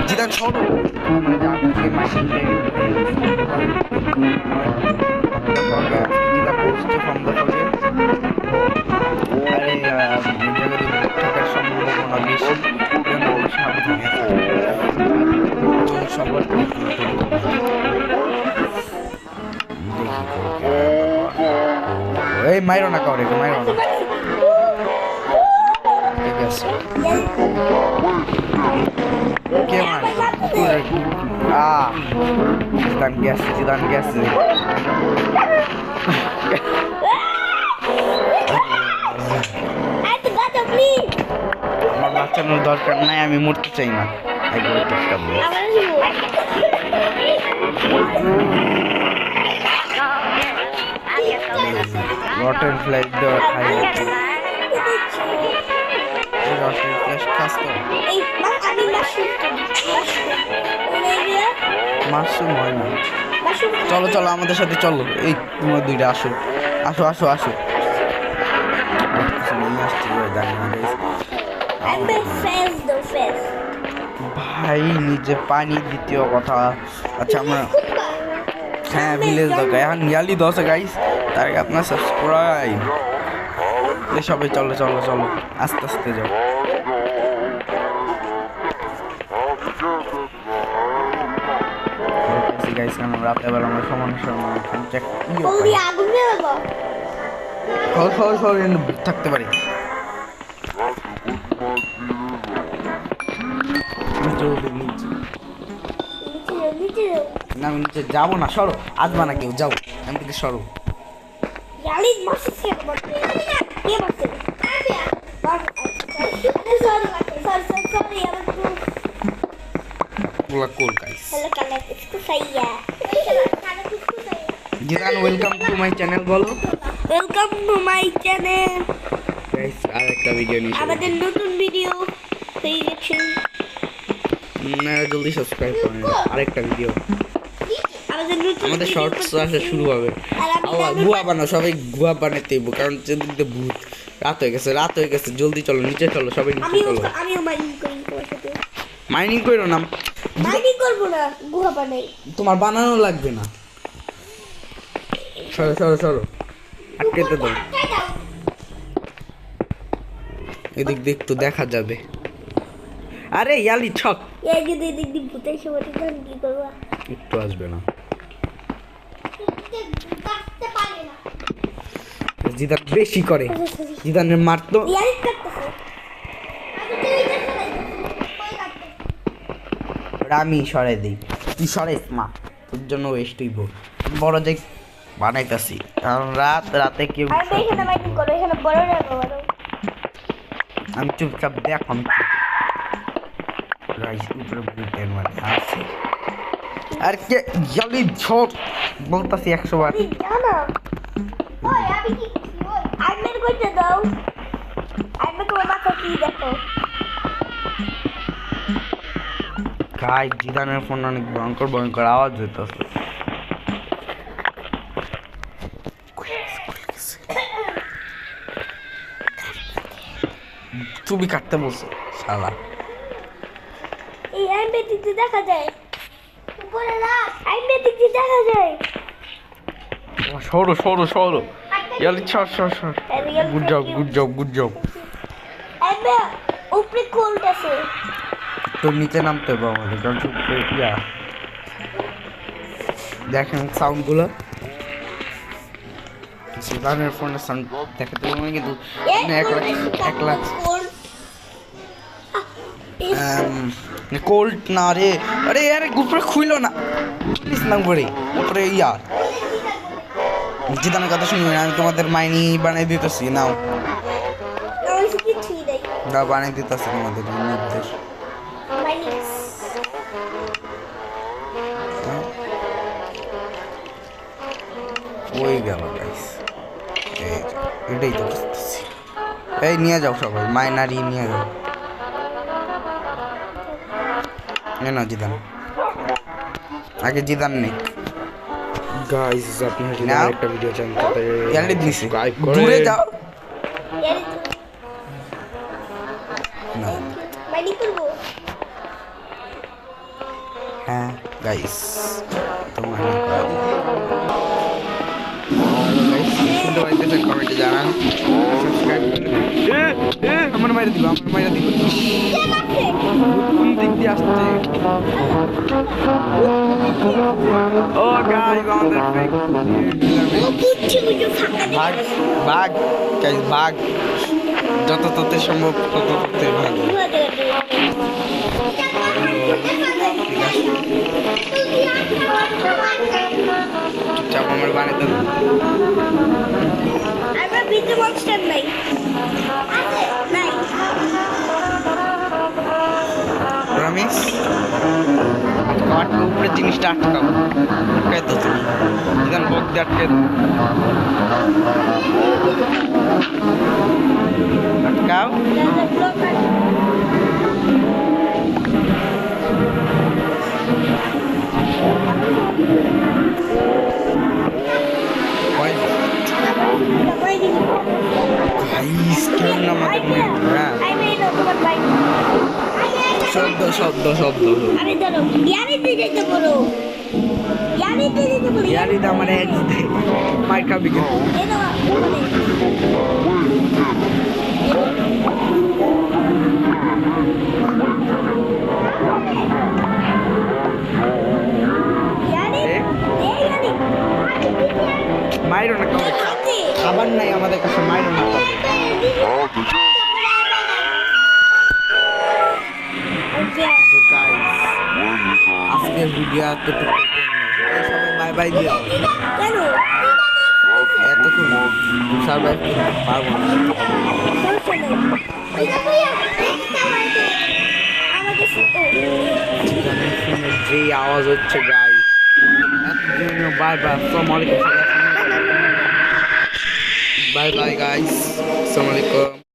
Zidane ছোট থাকার সম্ভাবনা বেশি সাবধানে সবার এই মাইরো না করে মাইরো না ঠিক আছে কে মারে জিদান গেছে আমার বাঁচানোর দরকার নাই আমি মরতে চাই না একবার টেক্কা বলে রটের ফ্ল্যাশ দেওয়া খাই রটের ফ্ল্যাশ খাস তো মাশরুম হয় না চলো চলো আমাদের সাথে চলো এই তোমার দুইটা আসো আসো আসো আসো ভাই নিজে পানি দ্বিতীয় কথা আচ্ছা আমরা হ্যাঁ ভিলেজ দরকার এখন নিয়ালি 10 গাইস তার আগে আপনার সাবস্ক্রাইব সবাই চলো চলো চলো আস্তে আস্তে যাও গাইস কেন রাতে বেলা আমরা সমান থাকতে পারি না আমি নিচে যাবো না সরো আসবা না কেউ যাও আমি থেকে সরো Zidan welcome to my channel বলো welcome to my channel guys আরেকটা ভিডিও নিয়ে আমাদের নতুন ভিডিও হয়ে গেছে না জলদি সাবস্ক্রাইব করুন আরেকটা ভিডিও আমাদের শর্টস আসা শুরু হবে গুয়া বানাও সবাই গুয়া বানাতে কারণ যেদিকে ভূত রাত হয়ে গেছে জলদি চলো নিচে চলো সবাই নিচে চলো আমিও মাইনিং করো না মাইনিং করব না গুহা বানাই তোমার বানানো লাগবে না সরো সরো সরো আটকেতে দাও এদিক দিয়ে একটু দেখা যাবে আরে ইয়ালি ছক এই যদি এদিক দিয়ে ভূত এসে বসে তখন কি করবা একটু আসবে না জিদান বেশি করে জিদানের মারতো আমি সরাই দিই তুই সরাইস মা তোর জন্য ওয়েস্ট হইব বড় যে বানাইতাছি কারণ রাতে কেউ আমি চুপচাপ দেখ আমি আসছি আর কে জলদি ছোট বলতাছি 100 বার গাই জিদানের ফোন অনেক ভয়ঙ্কর ভয়ঙ্কর আওয়াজ হইতেছে ছবি কাটতে বলছো শালা এই আইবে দিতে দেখা যায় উপরে রাখ আইবে দিতে দেখা যায় সরো সরো সরো ইয়ালি ছর ছর ছর good job good job good job আইবে উপরে কোল্ড আছে তো নিচে নামতে হবে আমাদের কারণ উপরে ইয়া দেখেন সাউন্ডগুলো জিদানের ফোনের সাউন্ড দেখাতে হবে কিন্তু 1 লাখ কোল্ড না রে আরে আরে উপরে খুইলো না প্লিজ না উপরে ইয়ার জিদানের কথা শুনবে আমি তোমাদের মাইনি বানিয়ে দিতেছি নাও না বানিয়ে দিতেছি তোমাদের নির্দেশ ওই গেল গাইস এটাই তো বুঝতেছি এই নিয়ে যাও সবাই মাইনারি নিয়ে যাও না জিদান আগে জিদান নেই গাইস আপনারা যদি নাও। আরেকটা ভিডিও চান তাহলে গ্যালারি দিছি সাবস্ক্রাইব দূরে যাও না মাইনি করবো হ্যাঁ গাইস তোমার শুনতে পাইতেছেন কমেন্টে জানান সাবস্ক্রাইব আমার মাইরা দিব কে লাগছে কোন দিক দিয়ে আসছে ও গাইস আমাদের ফেক ও বুঝছি বুঝো ফাঁকা ভাগ ভাগ গাইস ভাগ যত তত সম্ভব তত তত ভাগ চাপ আমার বানাতে দাও আমরা ভিতরে মনস্টার নাই আছে নাই প্রমিস কাটকে উপরে জিনিসটা আটকাও আটকাই তো তুমি যেন বক দিয়ে আটকাই দাও আটকাও গাইস কেমন আমাদের হ্যাঁ শব্দ শব্দ শব্দ আরে ধরো ইয়ারিতে যেতে বলো ইয়ারিতে যেতে বলো ইয়ারি তো আমার এক্স দে মার খাবি কিন্তু এই দাও ইয়ারি এ? এই ইয়ারি মাইরো না কাউকে খাবার নাই আমাদের কাছে মাইরো না কাউকে তো গাইস আজকের ভিডিও এতটুকু সবাই বাই বাই দিও কেন এতক্ষণ সার্ভাইভ করতে পারবো না গানের ফোনের যে আওয়াজ হচ্ছে গাই এত জন্য বাই বাই আসসালামু আলাইকুম বাই বাই গাইস আসসালামু আলাইকুম